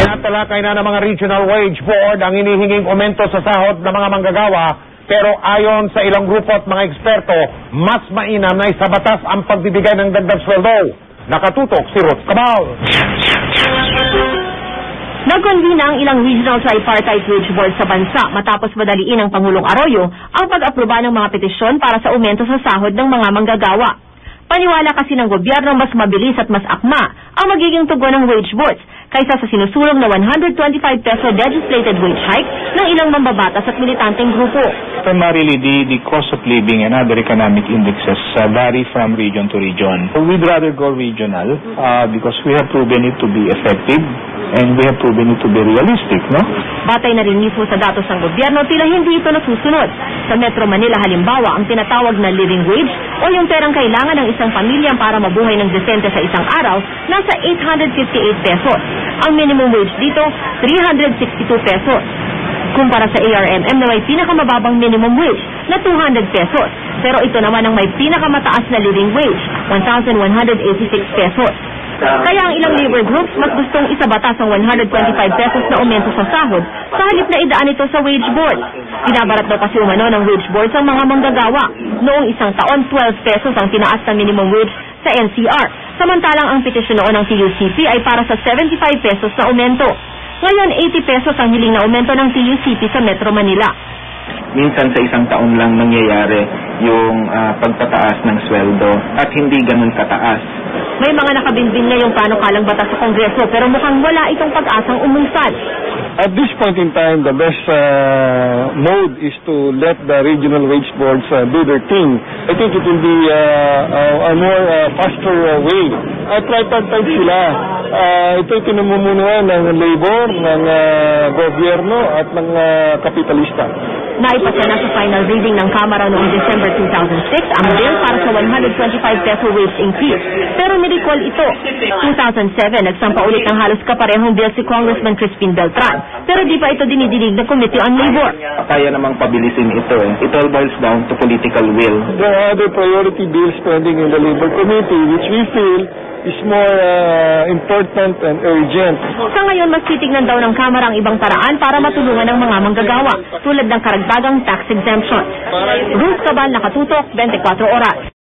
Tinatalakay na ng mga Regional Wage Board ang hinihinging aumento sa sahod ng mga manggagawa, pero ayon sa ilang grupo at mga eksperto, mas mainam na isabatas ang pagbibigay ng dagdag sweldo. Nakatutok si Ruth Cabal. Nagkonvene ang ilang regional tripartite wage board sa bansa matapos madaliin ng Pangulong Arroyo ang pag-aproba ng mga petisyon para sa aumento sa sahod ng mga manggagawa. Paniwala kasi ng gobyerno mas mabilis at mas akma ang magiging tugon ng wage boards kaysa sa sinusulong na 125 peso legislated wage hike ng ilang mambabatas at militanteng grupo. Primarily, the cost of living and other economic indexes vary from region to region. We'd rather go regional because we have proven it to be effective and we have proven it to be realistic, no? Batay na rin mismo sa datos ng gobyerno, tila hindi ito nasusunod. Sa Metro Manila halimbawa, ang tinatawag na living wage o yung perang kailangan ng isang pamilya para mabuhay ng desente sa isang araw, nasa 858 pesos. Ang minimum wage dito, 362 pesos. Kumpara sa ARMM na may pinakamababang minimum wage na 200 pesos. Pero ito naman ang may pinakamataas na living wage, 1,186 pesos. Kaya ang ilang labor groups mas gustong isabatas ang 125 pesos na aumento sa sahod sa halip na idaan ito sa wage board. Binabarat daw kasi umano ng wage board ang mga manggagawa. Noong isang taon, 12 pesos ang tinaas na minimum wage sa NCR. Samantalang ang petisyon noon ng TUCP ay para sa 75 pesos na aumento. Ngayon, 80 pesos ang hiling na aumento ng TUCP sa Metro Manila. Minsan sa isang taon lang nangyayari yung pagtataas ng sweldo at hindi ganun kataas. May mga nakabinbin ngayong panukalang batas sa Kongreso pero mukhang wala itong pag-asang umunsad. At this point in time, the best mode is to let the regional wage boards do their thing. I think it will be a more faster way. Tripartite sila. Ito'y pinamumunuan ng labor, ng gobyerno at ng kapitalista. Naipasa na sa final reading ng Kamara noong December 2006 ang bill para sa 125 peso wage increase. Pero nirecall ito. 2007, nagsampa ulit ng halos kaparehong bill si Congressman Crispin Beltran. Pero di pa ito dinidinig ng Committee on Labor. Kaya namang pabilisin ito. It all boils down to political will. There are other priority bills pending in the Labor Committee which we feel is more important and urgent. Sa ngayon, mas titignan daw ng Kamara ang ibang paraan para matulungan ng mga manggagawa, tulad ng karagdagang tax exemption. Ruth Cabal, Nakatutok, 24 Oras.